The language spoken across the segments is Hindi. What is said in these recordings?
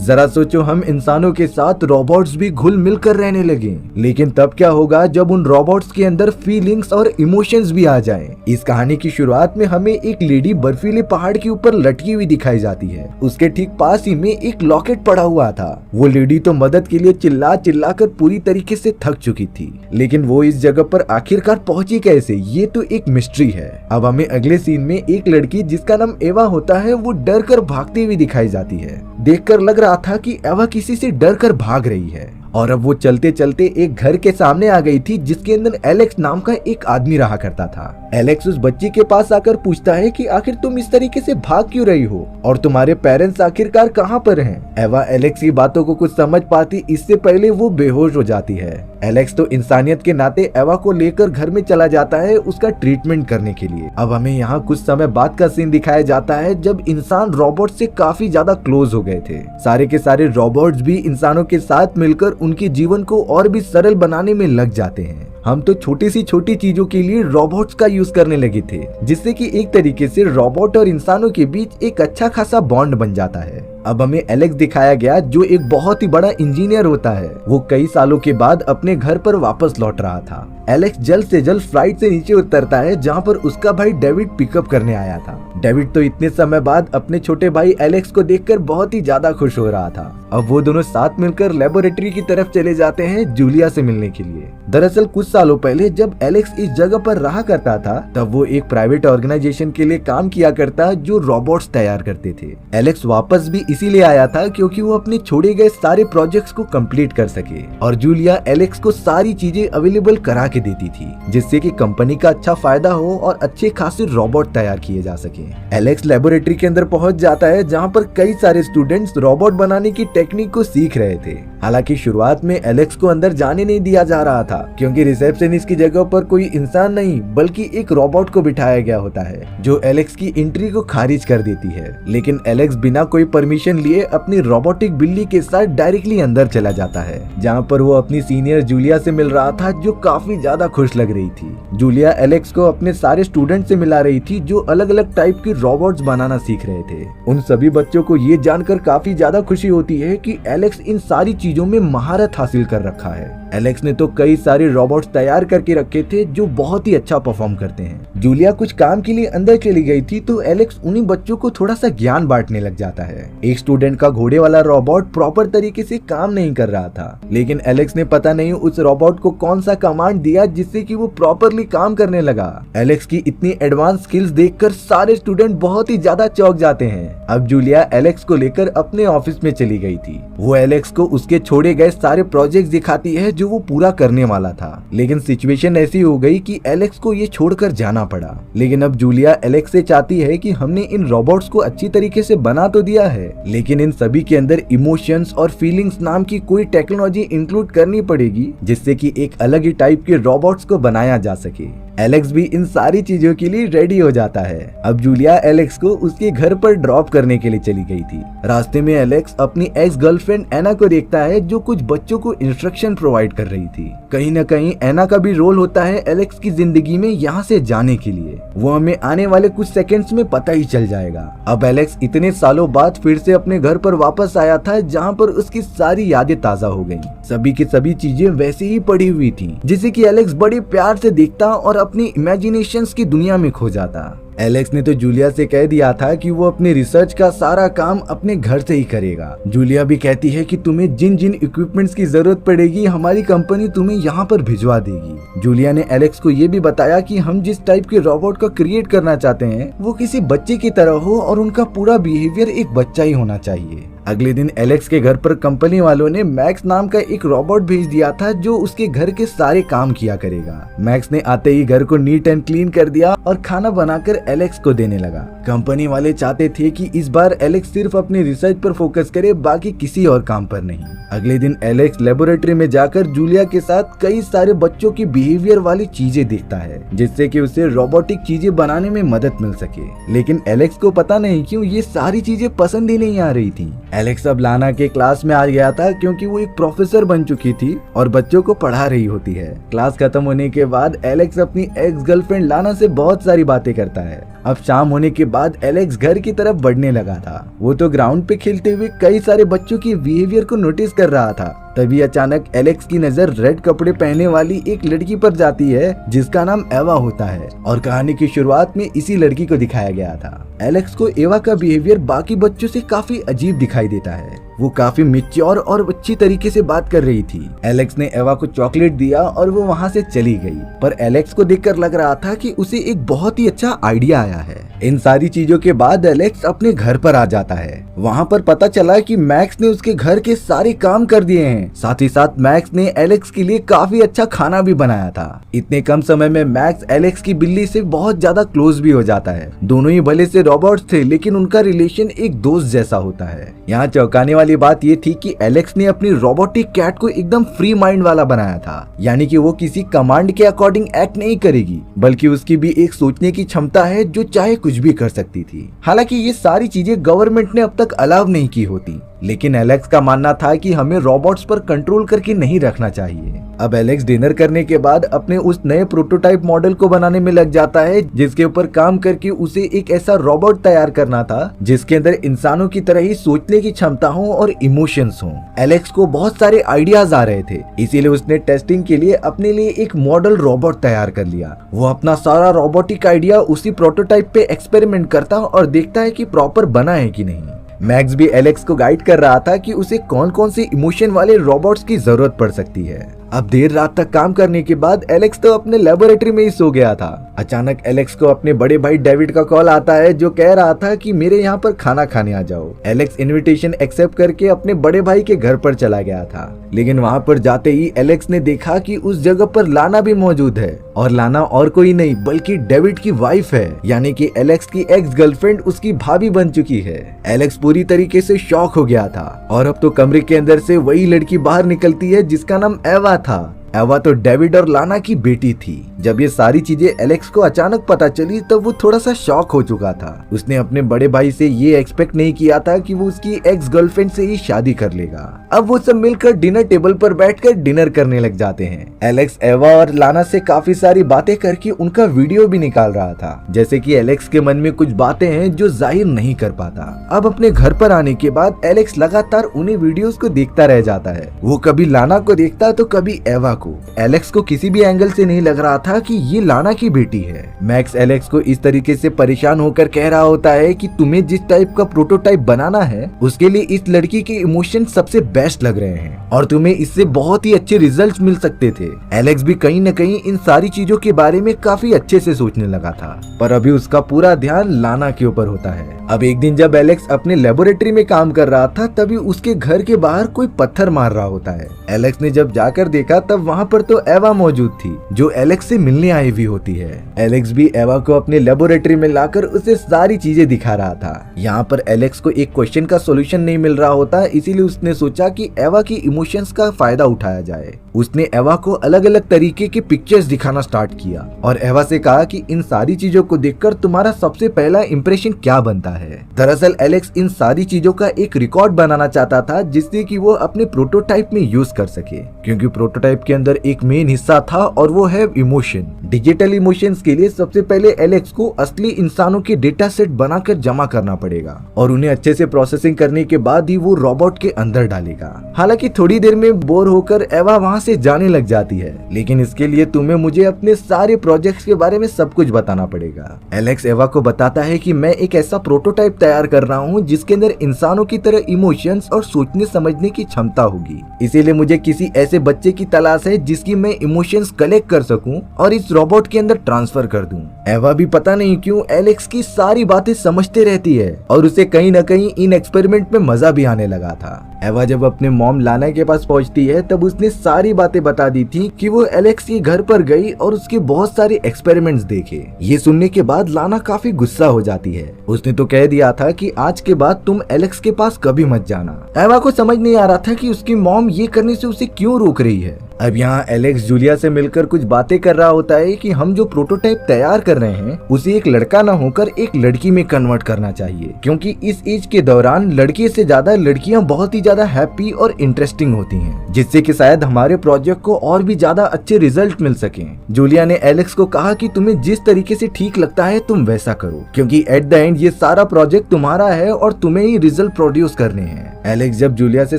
जरा सोचो हम इंसानों के साथ रोबोट्स भी घुल मिल कर रहने लगे, लेकिन तब क्या होगा जब उन रोबोट्स के अंदर फीलिंग्स और इमोशंस भी आ जाएं। इस कहानी की शुरुआत में हमें एक लेडी बर्फीले पहाड़ के ऊपर लटकी हुई दिखाई जाती है। उसके ठीक पास ही में एक लॉकेट पड़ा हुआ था। वो लेडी तो मदद के लिए चिल्ला चिल्ला कर पूरी तरीके से थक चुकी थी, लेकिन वो इस जगह पर आखिरकार पहुंची कैसे, ये तो एक मिस्ट्री है। अब हमें अगले सीन में एक लड़की जिसका नाम एवा होता है वो डर कर भागती हुई दिखाई जाती है। देखकर लग रहा था कि एवा किसी से डर कर भाग रही है और अब वो चलते चलते एक घर के सामने आ गई थी जिसके अंदर एलेक्स नाम का एक आदमी रहा करता था। एलेक्स उस बच्ची के पास आकर पूछता है कि आखिर तुम इस तरीके से भाग क्यों रही हो और तुम्हारे पेरेंट्स आखिरकार कहाँ पर हैं? एवा एलेक्स की बातों को कुछ समझ पाती इससे पहले वो बेहोश हो जाती है। एलेक्स तो इंसानियत के नाते एवा को लेकर घर में चला जाता है उसका ट्रीटमेंट करने के लिए। अब हमें यहाँ कुछ समय बाद का सीन दिखाया जाता है जब इंसान रोबोट से काफी ज्यादा क्लोज हो गए थे। सारे के सारे रोबोट्स भी इंसानों के साथ मिलकर उनके जीवन को और भी सरल बनाने में लग जाते हैं। हम तो छोटी सी छोटी चीजों के लिए रोबोट्स का यूज करने लगे थे, जिससे कि एक तरीके से रोबोट और इंसानों के बीच एक अच्छा खासा बॉन्ड बन जाता है। अब हमें एलेक्स दिखाया गया जो एक बहुत ही बड़ा इंजीनियर होता है। वो कई सालों के बाद अपने घर पर वापस लौट रहा था। एलेक्स जल्द से जल्द फ्लाइट से नीचे उतरता है जहाँ पर उसका भाई डेविड पिकअप करने आया था। डेविड तो इतने समय बाद अपने छोटे भाई एलेक्स को देखकर बहुत ही ज्यादा खुश हो रहा था। अब वो दोनों साथ मिलकर लेबोरेटरी की तरफ चले जाते हैं जूलिया से मिलने के लिए। दरअसल कुछ सालों पहले जब एलेक्स इस जगह पर रहा करता था तब वो एक प्राइवेट ऑर्गेनाइजेशन के लिए काम किया करता जो रोबोट्स तैयार करते थे। एलेक्स वापस भी इसीलिए आया था क्योंकि वो अपने छोड़े गए सारे प्रोजेक्ट्स को कंप्लीट कर सके और जूलिया एलेक्स को सारी चीजें अवेलेबल करा के देती थी जिससे कि कंपनी का अच्छा फायदा हो और अच्छे खासे रोबोट तैयार किए जा सके। एलेक्स लेबोरेटरी के अंदर पहुंच जाता है जहां पर कई सारे स्टूडेंट्स रोबोट बनाने की टेक्निक को सीख रहे थे। हालांकि शुरुआत में एलेक्स को अंदर जाने नहीं दिया जा रहा था क्योंकि रिसेप्शनिस्ट की जगह पर कोई इंसान नहीं बल्कि एक रोबोट को बिठाया गया होता है जो एलेक्स की एंट्री को खारिज कर देती है। लेकिन एलेक्स बिना कोई परमिशन लिए अपनी रोबोटिक बिल्ली के साथ डायरेक्टली अंदर चला जाता है जहां पर वो अपनी सीनियर जूलिया से मिल रहा था जो काफी ज्यादा खुश लग रही थी। जूलिया एलेक्स को अपने सारे स्टूडेंट से मिला रही थी जो अलग अलग टाइप की रोबोट्स बनाना सीख रहे थे। उन सभी बच्चों को ये जानकर काफी ज्यादा खुशी होती है कि एलेक्स इन सारी चीजों में महारत हासिल कर रखा है। एलेक्स ने तो कई सारे रोबोट्स तैयार करके रखे थे जो बहुत ही अच्छा परफॉर्म करते हैं। जूलिया कुछ काम के लिए अंदर चली गई थी तो एलेक्स उन्हीं बच्चों को थोड़ा सा ज्ञान बांटने लग जाता है। एक स्टूडेंट का घोड़े वाला रोबोट प्रॉपर तरीके से काम नहीं कर रहा था, लेकिन एलेक्स ने पता नहीं उस रोबोट को कौन सा कमांड दिया जिससे कि वो प्रॉपरली काम करने लगा। एलेक्स की इतनी एडवांस स्किल्स देखकर सारे स्टूडेंट बहुत ही ज्यादा चौंक जाते हैं। अब जूलिया एलेक्स को लेकर अपने ऑफिस में चली गई थी। वो एलेक्स को उसके छोड़े गए सारे प्रोजेक्ट दिखाती है जो वो पूरा करने वाला था, लेकिन सिचुएशन ऐसी हो गई कि एलेक्स को ये छोड़कर जाना पड़ा। लेकिन अब जूलिया एलेक्स से चाहती है कि हमने इन रोबोट्स को अच्छी तरीके से बना तो दिया है, लेकिन इन सभी के अंदर इमोशंस और फीलिंग्स नाम की कोई टेक्नोलॉजी इंक्लूड करनी पड़ेगी जिससे कि एक अलग ही टाइप के रोबोट्स को बनाया जा सके। एलेक्स भी इन सारी चीजों के लिए रेडी हो जाता है। अब जूलिया एलेक्स को उसके घर पर ड्रॉप करने के लिए चली गई थी। रास्ते में एलेक्स अपनी एक्स गर्लफ्रेंड एना को देखता है जो कुछ बच्चों को इंस्ट्रक्शन प्रोवाइड कर रही थी। कहीं न कहीं एना का भी रोल होता है एलेक्स की जिंदगी में यहाँ से जाने के लिए। वो हमें आने वाले कुछ सेकेंड्स में पता ही चल जाएगा। अब एलेक्स इतने सालों बाद फिर से अपने घर पर वापस आया था जहाँ पर उसकी सारी यादें ताजा हो गयी। सभी की सभी चीजें वैसे ही पड़ी हुई थी जिसे कि एलेक्स बड़े प्यार से देखता और अपनी इमेजिनेशंस की दुनिया में खो जाता। एलेक्स ने तो जूलिया से कह दिया था कि वो अपने रिसर्च का सारा काम अपने घर से ही करेगा। जूलिया भी कहती है कि तुम्हें जिन जिन इक्विपमेंट्स की जरूरत पड़ेगी हमारी कंपनी तुम्हें यहाँ पर भिजवा देगी। जूलिया ने एलेक्स को ये भी बताया कि हम जिस टाइप के रोबोट का क्रिएट करना चाहते हैं वो किसी बच्चे की तरह हो और उनका पूरा बिहेवियर एक बच्चा ही होना चाहिए। अगले दिन एलेक्स के घर पर कंपनी वालों ने मैक्स नाम का एक रोबोट भेज दिया था जो उसके घर के सारे काम किया करेगा। मैक्स ने आते ही घर को नीट एंड क्लीन कर दिया और खाना बनाकर एलेक्स को देने लगा। कंपनी वाले चाहते थे कि इस बार एलेक्स सिर्फ अपनी रिसर्च पर फोकस करे, बाकी किसी और काम पर नहीं। अगले दिन एलेक्स लेबोरेटरी में जाकर जूलिया के साथ कई सारे बच्चों की बिहेवियर वाली चीजें देखता है जिससे कि उसे रोबोटिक चीजें बनाने में मदद मिल सके। लेकिन एलेक्स को पता नहीं क्यों ये सारी चीजें पसंद ही नहीं आ रही थी। एलेक्स अब लाना के क्लास में आ गया था क्योंकि वो एक प्रोफेसर बन चुकी थी और बच्चों को पढ़ा रही होती है। क्लास खत्म होने के बाद एलेक्स अपनी एक्स गर्लफ्रेंड लाना से बहुत सारी बातें करता है। अब शाम होने के बाद एलेक्स घर की तरफ बढ़ने लगा था। वो तो ग्राउंड पे खेलते हुए कई सारे बच्चों की बिहेवियर को नोटिस कर रहा था। तभी अचानक एलेक्स की नजर रेड कपड़े पहने वाली एक लड़की पर जाती है जिसका नाम एवा होता है और कहानी की शुरुआत में इसी लड़की को दिखाया गया था। एलेक्स को एवा का बिहेवियर बाकी बच्चों से काफी अजीब दिखाई देता है। वो काफी मैच्योर और अच्छी तरीके से बात कर रही थी। एलेक्स ने एवा को चॉकलेट दिया और वो वहाँ से चली गई, पर एलेक्स को देखकर लग रहा था कि उसे एक बहुत ही अच्छा आइडिया आया है। इन सारी चीजों के बाद एलेक्स अपने घर पर आ जाता है। वहाँ पर पता चला कि मैक्स ने उसके घर के सारे काम कर दिए हैं। साथ ही साथ मैक्स ने एलेक्स के लिए काफी अच्छा खाना भी बनाया था। इतने कम समय में मैक्स एलेक्स की बिल्ली से बहुत ज्यादा क्लोज भी हो जाता है। दोनों ही भले से रॉबोट्स थे, लेकिन उनका रिलेशन एक दोस्त जैसा होता है। यहाँ चौंकाने वाली बात ये थी कि एलेक्स ने अपनी रोबोटिक कैट को एकदम फ्री माइंड वाला बनाया था, यानी कि वो किसी कमांड के अकॉर्डिंग एक्ट नहीं करेगी, बल्कि उसकी भी एक सोचने की क्षमता है जो चाहे कुछ भी कर सकती थी। हालांकि ये सारी चीजें गवर्नमेंट ने अब तक अलाउ नहीं की होती, लेकिन एलेक्स का मानना था कि हमें रोबोट्स पर कंट्रोल करके नहीं रखना चाहिए। अब एलेक्स डिनर करने के बाद अपने उस नए प्रोटोटाइप मॉडल को बनाने में लग जाता है, जिसके ऊपर काम करके उसे एक ऐसा रोबोट तैयार करना था जिसके अंदर इंसानों की तरह ही सोचने की क्षमता हो और इमोशंस हो। एलेक्स को बहुत सारे आइडियाज आ रहे थे, इसीलिए उसने टेस्टिंग के लिए अपने लिए एक मॉडल रोबोट तैयार कर लिया। वो अपना सारा रोबोटिक आइडिया उसी प्रोटोटाइप पे एक्सपेरिमेंट करता और देखता है कि प्रॉपर बना है कि नहीं। मैक्स भी एलेक्स को गाइड कर रहा था कि उसे कौन कौन से इमोशन वाले रोबोट्स की जरूरत पड़ सकती है। अब देर रात तक काम करने के बाद एलेक्स तो अपने लेबोरेटरी में ही सो गया था। अचानक एलेक्स को अपने बड़े भाई डेविड का कॉल आता है, जो कह रहा था कि मेरे यहाँ पर खाना खाने आ जाओ। एलेक्स इनविटेशन एक्सेप्ट करके अपने बड़े भाई के घर पर चला गया था, लेकिन वहाँ पर जाते ही एलेक्स ने देखा कि उस जगह पर लाना भी मौजूद है, और लाना और कोई नहीं बल्कि डेविड की वाइफ है, यानी कि एलेक्स की एक्स गर्लफ्रेंड उसकी भाभी बन चुकी है। एलेक्स पूरी तरीके से शॉक हो गया था, और अब तो कमरे के अंदर से वही लड़की बाहर निकलती है जिसका नाम एवा था। एवा तो डेविड और लाना की बेटी थी। जब ये सारी चीजें एलेक्स को अचानक पता चली तब वो थोड़ा सा शॉक हो चुका था। उसने अपने बड़े भाई से ये एक्सपेक्ट नहीं किया था कि वो उसकी एक्स गर्लफ्रेंड से ही शादी कर लेगा। अब वो सब मिलकर डिनर टेबल पर बैठकर डिनर करने लग जाते हैं। एलेक्स एवा और लाना से काफी सारी बातें करके उनका वीडियो भी निकाल रहा था, जैसे कि एलेक्स के मन में कुछ बातें हैं जो जाहिर नहीं कर पाता। अब अपने घर पर आने के बाद एलेक्स लगातार उन्हीं वीडियोस को देखता रह जाता है। वो कभी लाना को देखता तो कभी एवा को। एलेक्स को किसी भी एंगल से नहीं लग रहा था कि ये लाना की बेटी है। मैक्स एलेक्स को इस तरीके से परेशान होकर कह रहा होता है कि तुम्हें जिस टाइप का प्रोटोटाइप बनाना है उसके लिए इस लड़की के इमोशन सबसे बेस्ट लग रहे हैं और तुम्हें इससे बहुत ही अच्छे रिजल्ट्स मिल सकते थे। एलेक्स भी कहीं न कहीं इन सारी चीजों के बारे में काफी अच्छे से सोचने लगा था, पर अभी उसका पूरा ध्यान लाना के ऊपर होता है। अब एक दिन जब एलेक्स अपने लेबोरेटरी में काम कर रहा था तभी उसके घर के बाहर कोई पत्थर मार रहा होता है। एलेक्स ने जब जाकर देखा तब वहाँ पर तो एवा मौजूद थी जो एलेक्स से मिलने आई हुई होती है। एलेक्स भी एवा को अपने लेबोरेटरी में लाकर उसे सारी चीजें दिखा रहा था। यहाँ पर एलेक्स को एक क्वेश्चन का सॉल्यूशन नहीं मिल रहा होता, इसीलिए उसने सोचा कि एवा की इमोशंस का फायदा उठाया जाए। उसने एवा को अलग अलग तरीके के पिक्चर्स दिखाना स्टार्ट किया और एवा से कहा कि इन सारी चीजों को देखकर तुम्हारा सबसे पहला इंप्रेशन क्या बनता है। दरअसल एलेक्स इन सारी चीजों का एक रिकॉर्ड बनाना चाहता था जिससे कि वो अपने प्रोटोटाइप में यूज कर सके, क्योंकि प्रोटोटाइप के अंदर एक मेन हिस्सा था और वो है इमोशन। डिजिटल इमोशंस के लिए सबसे पहले एलेक्स को असली इंसानों के डेटा सेट बनाकर जमा करना पड़ेगा और उन्हें अच्छे से प्रोसेसिंग करने के बाद ही वो रोबोट के अंदर डालेगा। हालांकि थोड़ी देर में बोर होकर एवा वहाँ से जाने लग जाती है, लेकिन इसके लिए तुम्हें मुझे अपने सारे प्रोजेक्ट्स के बारे में सब कुछ बताना पड़ेगा। एलेक्स एवा को बताता है कि मैं एक ऐसा प्रोटोटाइप तैयार कर रहा हूँ जिसके अंदर इंसानों की तरह इमोशंस और सोचने समझने की क्षमता होगी, इसीलिए मुझे किसी ऐसे बच्चे की तलाश है जिसकी मैं इमोशंस कलेक्ट कर सकूं और इस रोबोट के अंदर ट्रांसफर कर दूं। एवा भी पता नहीं क्यों एलेक्स की सारी बातें समझते रहती है और उसे कहीं न कहीं इन एक्सपेरिमेंट में मजा भी आने लगा था। एवा जब अपने मॉम लाना के पास पहुंचती है तब उसने सारी बातें बता दी थी कि वो एलेक्स के घर पर गई और उसके बहुत सारे एक्सपेरिमेंट्स देखे। ये सुनने के बाद लाना काफी गुस्सा हो जाती है। उसने तो कह दिया था कि आज के बाद तुम एलेक्स के पास कभी मत जाना। एवा को समझ नहीं आ रहा था कि उसकी मॉम ये करने से उसे क्यों रोक रही है। अब यहाँ एलेक्स जूलिया से मिलकर कुछ बातें कर रहा होता है कि हम जो प्रोटोटाइप तैयार कर रहे हैं उसे एक लड़का न होकर एक लड़की में कन्वर्ट करना चाहिए, क्योंकि इस एज के दौरान लड़के से ज्यादा लड़कियां बहुत ही ज्यादा हैप्पी और इंटरेस्टिंग होती हैं। जिससे कि शायद हमारे प्रोजेक्ट को और भी ज्यादा अच्छे रिजल्ट मिल सके। जूलिया ने एलेक्स को कहा कि तुम्हें जिस तरीके से ठीक लगता है तुम वैसा करो, क्योंकि एट द एंड ये सारा प्रोजेक्ट तुम्हारा है और तुम्हें ही रिजल्ट प्रोड्यूस करने हैं। एलेक्स जब जूलिया से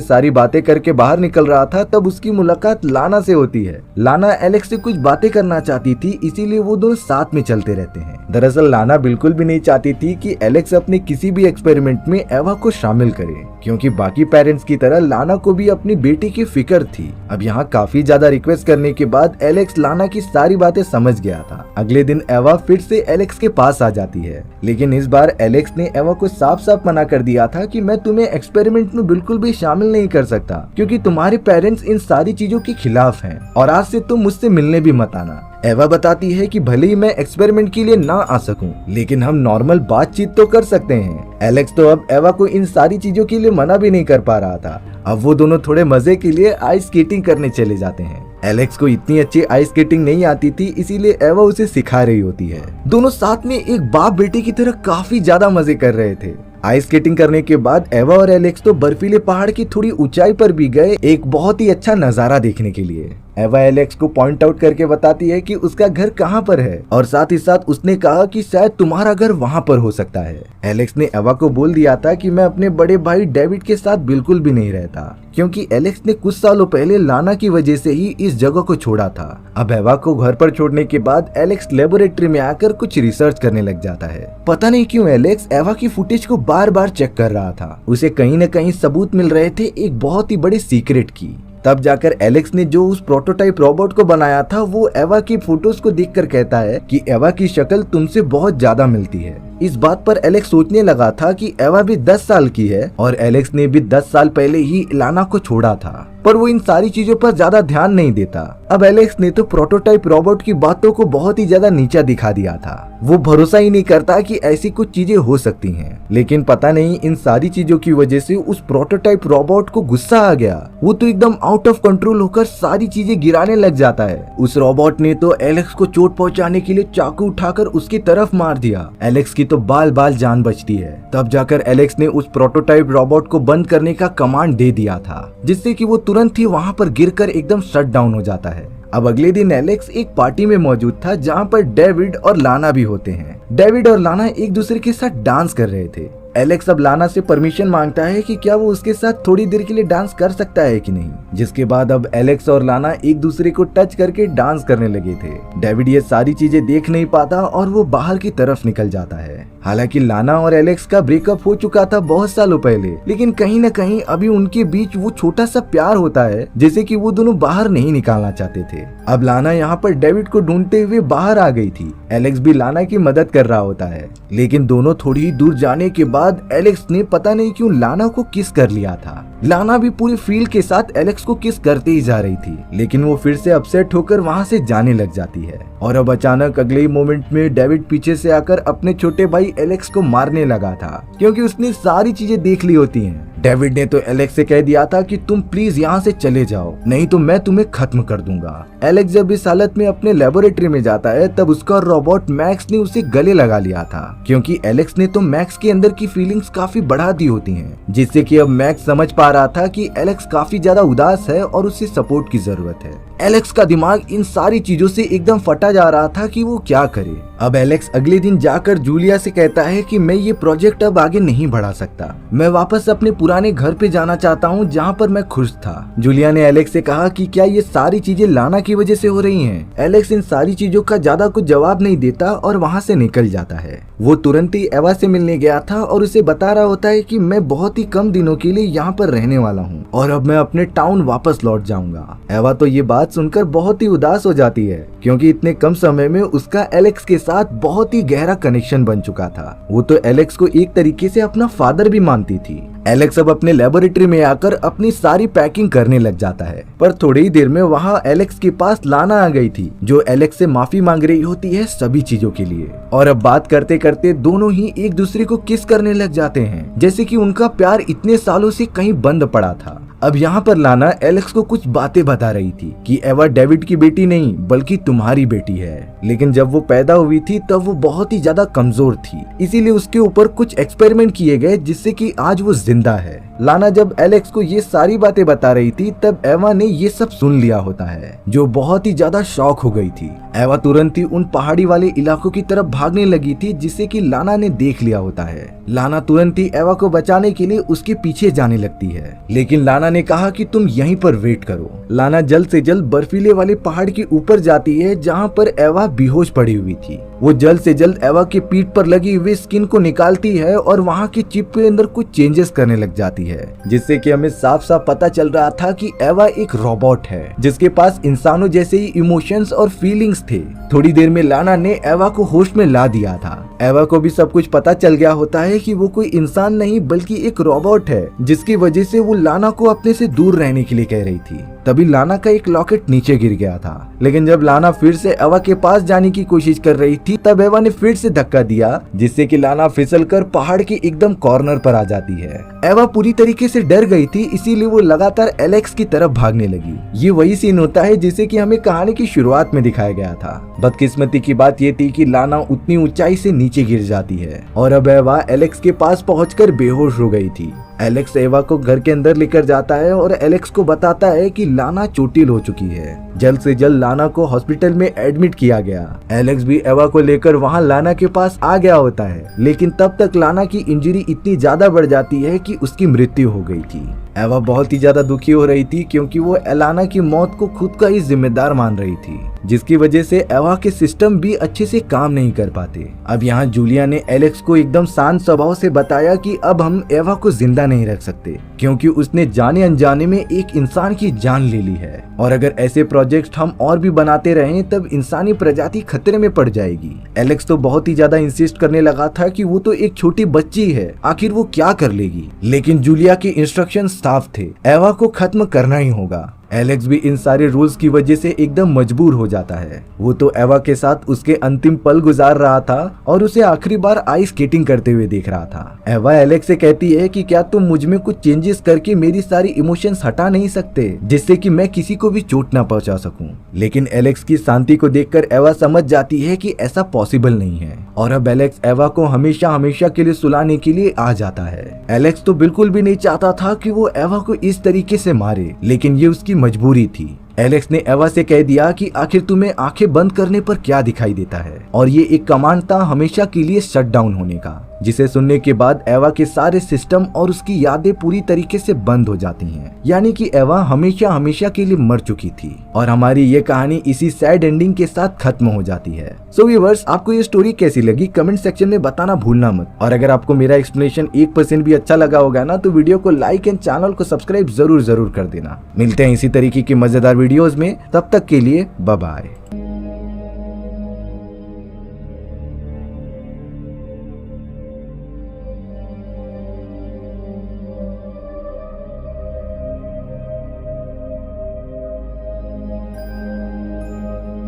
सारी बातें करके बाहर निकल रहा था तब उसकी मुलाकात लाना से होती है। लाना एलेक्स से कुछ बातें करना चाहती थी, इसीलिए वो दोनों साथ में चलते रहते हैं। दरअसल लाना बिल्कुल भी नहीं चाहती थी कि एलेक्स अपने किसी भी एक्सपेरिमेंट में एवा को शामिल करे, क्योंकि बाकी पेरेंट्स की तरह लाना को भी अपनी बेटी की फिक्र थी। अब यहाँ काफी ज्यादा रिक्वेस्ट करने के बाद एलेक्स लाना की सारी बातें समझ गया था। अगले दिन एवा फिर से एलेक्स के पास आ जाती है, लेकिन इस बार एलेक्स ने एवा को साफ साफ मना कर दिया था कि मैं तुम्हें एक्सपेरिमेंट में बिल्कुल भी शामिल नहीं कर सकता, क्योंकि तुम्हारे पेरेंट्स इन सारी चीजों के खिलाफ हैं और आज से तुम मुझसे मिलने भी मत आना। एवा बताती है कि भले ही मैं एक्सपेरिमेंट के लिए ना आ सकूं, लेकिन हम नॉर्मल बातचीत तो कर सकते हैं। एलेक्स तो अब एवा को इन सारी चीजों के लिए मना भी नहीं कर पा रहा था। अब वो दोनों थोड़े मजे के लिए आइस स्केटिंग करने चले जाते हैं। एलेक्स को इतनी अच्छी आइस स्केटिंग नहीं आती थी, इसीलिए एवा उसे सिखा रही होती है। दोनों साथ में एक बाप बेटे की तरह काफी ज्यादा मजे कर रहे थे। आइस स्केटिंग करने के बाद एवा और एलेक्स तो बर्फीले पहाड़ की थोड़ी ऊंचाई पर भी गए एक बहुत ही अच्छा नजारा देखने के लिए। एवा एलेक्स को पॉइंट आउट करके बताती है कि उसका घर कहाँ पर है और साथ ही साथ उसने कहा कि शायद तुम्हारा घर वहाँ पर हो सकता है। एलेक्स ने एवा को बोल दिया था कि मैं अपने बड़े भाई डेविड के साथ बिल्कुल भी नहीं रहता, क्योंकि एलेक्स ने कुछ सालों पहले लाना की वजह से ही इस जगह को छोड़ा था। अब एवा को घर पर छोड़ने के बाद एलेक्स लेबोरेटरी में आकर कुछ रिसर्च करने लग जाता है। पता नहीं क्यों एलेक्स एवा की फुटेज को बार बार चेक कर रहा था। उसे कहीं न कहीं सबूत मिल रहे थे एक बहुत ही बड़े सीक्रेट की। तब जाकर एलेक्स ने जो उस प्रोटोटाइप रोबोट को बनाया था वो एवा की फोटोज को देखकर कहता है कि एवा की शक्ल तुमसे बहुत ज्यादा मिलती है। इस बात पर एलेक्स सोचने लगा था कि एवा भी 10 साल की है और एलेक्स ने भी 10 साल पहले ही लाना को छोड़ा था, पर वो इन सारी चीजों पर ज्यादा ध्यान नहीं देता। अब एलेक्स ने तो प्रोटोटाइप रोबोट की बातों को बहुत ही ज्यादा नीचा दिखा दिया था। वो भरोसा ही नहीं करता कि ऐसी कुछ चीजें हो सकती हैं। लेकिन पता नहीं इन सारी चीजों की वजह से उस प्रोटोटाइप रोबोट को गुस्सा आ गया। वो तो एकदम आउट ऑफ कंट्रोल होकर सारी चीजें गिराने लग जाता है। उस रोबोट ने तो एलेक्स को चोट पहुंचाने के लिए चाकू उठाकर उसकी तरफ मार दिया। एलेक्स की तो बाल बाल जान बचती है। तब जाकर एलेक्स ने उस प्रोटोटाइप रोबोट को बंद करने का कमांड दे दिया था, जिससे कि वो तुरंत ही वहां पर गिरकर एकदम शट डाउन हो जाता है। अब अगले दिन एलेक्स एक पार्टी में मौजूद था जहां पर डेविड और लाना भी होते हैं। डेविड और लाना एक दूसरे के साथ डांस कर रहे थे। एलेक्स अब लाना से परमिशन मांगता है कि क्या वो उसके साथ थोड़ी देर के लिए डांस कर सकता है कि नहीं, जिसके बाद अब एलेक्स और लाना एक दूसरे को टच करके डांस करने लगे थे। डेविड ये सारी चीजें देख नहीं पाता और वो बाहर की तरफ निकल जाता है। हालांकि लाना और एलेक्स का ब्रेकअप हो चुका था बहुत सालों पहले, लेकिन कहीं न कहीं अभी उनके बीच वो छोटा सा प्यार होता है जैसे कि वो दोनों बाहर नहीं निकालना चाहते थे। अब लाना यहाँ पर डेविड को ढूंढते हुए बाहर आ गई थी। एलेक्स भी लाना की मदद कर रहा होता है, लेकिन दोनों थोड़ी ही दूर जाने के बाद एलेक्स ने पता नहीं क्यों लाना को किस कर लिया था। लाना भी पूरी फील के साथ एलेक्स को किस करते ही जा रही थी, लेकिन वो फिर से अपसेट होकर वहाँ से जाने लग जाती है। और अब अचानक अगले ही मोमेंट में डेविड पीछे से आकर अपने छोटे भाई एलेक्स को मारने लगा था, क्योंकि उसने सारी चीजें देख ली होती हैं। डेविड ने तो एलेक्स से कह दिया था कि तुम प्लीज यहाँ से चले जाओ, नहीं तो मैं तुम्हें खत्म कर दूंगा। एलेक्स जब इस हालत में अपने लेबोरेटरी में जाता है तब उसका रोबोट मैक्स ने उसे गले लगा लिया था, क्योंकि एलेक्स ने तो मैक्स के अंदर की फीलिंग्स काफी बढ़ा दी होती हैं, जिससे कि अब मैक्स समझ पा रहा था कि एलेक्स काफी ज्यादा उदास है और उसे सपोर्ट की जरूरत है। एलेक्स का दिमाग इन सारी चीजों से एकदम फटा जा रहा था कि वो क्या करे। अब एलेक्स अगले दिन जाकर जूलिया से कहता है कि मैं ये प्रोजेक्ट अब आगे नहीं बढ़ा सकता, मैं वापस अपने पुराने घर पे जाना चाहता हूँ जहाँ पर मैं खुश था। जूलिया ने एलेक्स से कहा कि क्या ये सारी चीजें लाना की वजह से हो रही हैं? एलेक्स इन सारी चीजों का ज्यादा कुछ जवाब नहीं देता और वहाँ से निकल जाता है। वो तुरंत ही एवा से मिलने गया था और उसे बता रहा होता है कि मैं बहुत ही कम दिनों के लिए यहाँ पर रहने वाला हूँ और अब मैं अपने टाउन वापस लौट जाऊंगा। एवा तो ये बात सुनकर बहुत ही उदास हो जाती है, क्योंकि इतने कम समय में उसका एलेक्स के साथ बहुत ही गहरा कनेक्शन बन चुका था। वो तो एलेक्स को एक तरीके से अपना फादर भी मानती थी। एलेक्स अब अपने लेबोरेटरी में आकर अपनी सारी पैकिंग करने लग जाता है, पर थोड़ी ही देर में वहाँ एलेक्स के पास लाना आ गई थी, जो एलेक्स से माफी मांग रही होती है सभी चीजों के लिए। और अब बात करते करते दोनों ही एक दूसरे को किस करने लग जाते हैं, जैसे कि उनका प्यार इतने सालों से कहीं बंद पड़ा था। अब यहाँ पर लाना एलेक्स को कुछ बातें बता रही थी कि एवा डेविड की बेटी नहीं बल्कि तुम्हारी बेटी है, लेकिन जब वो पैदा हुई थी तब वो बहुत ही ज्यादा कमजोर थी, इसीलिए उसके ऊपर कुछ एक्सपेरिमेंट किए गए जिससे कि आज वो जिंदा जिंदा है। लाना जब एलेक्स को ये सारी बातें बता रही थी तब एवा ने ये सब सुन लिया होता है, जो बहुत ही ज्यादा शॉक हो गई थी। एवा तुरंत ही उन पहाड़ी वाले इलाकों की तरफ भागने लगी थी जिसे कि लाना ने देख लिया होता है। लाना तुरंत ही एवा को बचाने के लिए उसके पीछे जाने लगती है, लेकिन लाना ने कहा कि तुम यहीं पर वेट करो। लाना जल्द से जल्द बर्फीले वाले पहाड़ के ऊपर जाती है जहाँ पर एवा बेहोश पड़ी हुई थी। वो जल्द से जल्द एवा के पीठ पर लगी हुई स्किन को निकालती है और वहाँ की चिप के अंदर कुछ चेंजेस करने लग जाती है, जिससे कि हमें साफ साफ पता चल रहा था कि एवा एक रोबोट है जिसके पास इंसानों जैसे ही इमोशंस और फीलिंग्स थे। थोड़ी देर में लाना ने एवा को होश में ला दिया था। एवा को भी सब कुछ पता चल गया होता है कि वो कोई इंसान नहीं बल्कि एक रोबोट है, जिसकी वजह से वो लाना को अपने से दूर रहने के लिए कह रही थी। तभी लाना का एक लॉकेट नीचे गिर गया था, लेकिन जब लाना फिर से एवा के पास जाने की कोशिश कर रही थी तब एवा ने फिर से धक्का दिया, जिससे कि लाना फिसलकर पहाड़ के एकदम कॉर्नर पर आ जाती है। एवा पूरी तरीके से डर गई थी, इसीलिए वो लगातार एलेक्स की तरफ भागने लगी। ये वही सीन होता है जिसे कि हमें कहानी की शुरुआत में दिखाया गया था। बदकिस्मती की बात ये थी कि लाना उतनी ऊंचाई से नीचे गिर जाती है और अब एवा एलेक्स के पास पहुंचकर बेहोश हो गई थी। एलेक्स एवा को घर के अंदर लेकर जाता है और एलेक्स को बताता है कि लाना चोटिल हो चुकी है। जल्द से जल्द लाना को हॉस्पिटल में एडमिट किया गया। एलेक्स भी एवा को लेकर वहां लाना के पास आ गया होता है, लेकिन तब तक लाना की इंजरी इतनी ज्यादा बढ़ जाती है कि उसकी मृत्यु हो गई थी। एवा बहुत ही ज्यादा दुखी हो रही थी क्योंकि वो लाना की मौत को खुद का ही जिम्मेदार मान रही थी, जिसकी वजह से एवा के सिस्टम भी अच्छे से काम नहीं कर पाते। अब यहाँ जूलिया ने एलेक्स को एकदम शांत स्वभाव से बताया कि अब हम एवा को जिंदा नहीं रख सकते क्योंकि उसने जाने अनजाने में एक इंसान की जान ले ली है, और अगर ऐसे प्रोजेक्ट हम और भी बनाते रहें तब इंसानी प्रजाति खतरे में पड़ जाएगी। एलेक्स तो बहुत ही ज्यादा इंसिस्ट करने लगा था कि वो तो एक छोटी बच्ची है, आखिर वो क्या कर लेगी, लेकिन जूलिया के इंस्ट्रक्शन साफ थे, एवा को खत्म करना ही होगा। एलेक्स भी इन सारे रूल्स की वजह से एकदम मजबूर हो जाता है। वो तो एवा के साथ उसके अंतिम पल गुजार रहा था और उसे आखिरी बार आइस स्केटिंग करते हुए देख रहा था। एवा एलेक्स से कहती है कि क्या तुम मुझ में कुछ चेंजेस करके मेरी सारी इमोशंस हटा नहीं सकते जिससे कि मैं किसी को भी चोट ना पहुंचा सकूं। लेकिन एलेक्स की शांति को देखकर एवा समझ जाती है कि ऐसा पॉसिबल नहीं है और अब एलेक्स एवा को हमेशा हमेशा के लिए सुलाने के लिए आ जाता है। एलेक्स तो बिल्कुल भी नहीं चाहता था कि वो एवा को इस तरीके से मारे, लेकिन ये उसकी मजबूरी थी। एलेक्स ने एवा से कह दिया कि आखिर तुम्हें आंखें बंद करने पर क्या दिखाई देता है, और ये एक कमांड था हमेशा के लिए शट डाउन होने का, जिसे सुनने के बाद एवा के सारे सिस्टम और उसकी यादें पूरी तरीके से बंद हो जाती हैं। यानी कि एवा हमेशा हमेशा के लिए मर चुकी थी और हमारी ये कहानी इसी सैड एंडिंग के साथ खत्म हो जाती है। सो व्यूअर्स, आपको ये स्टोरी कैसी लगी कमेंट सेक्शन में बताना भूलना मत, और अगर आपको मेरा एक्सप्लेनेशन 1% भी अच्छा लगा होगा ना तो वीडियो को लाइक एंड चैनल को सब्सक्राइब जरूर कर देना। मिलते हैं इसी तरीके की मजेदार वीडियोस में, तब तक के लिए बाय बाय।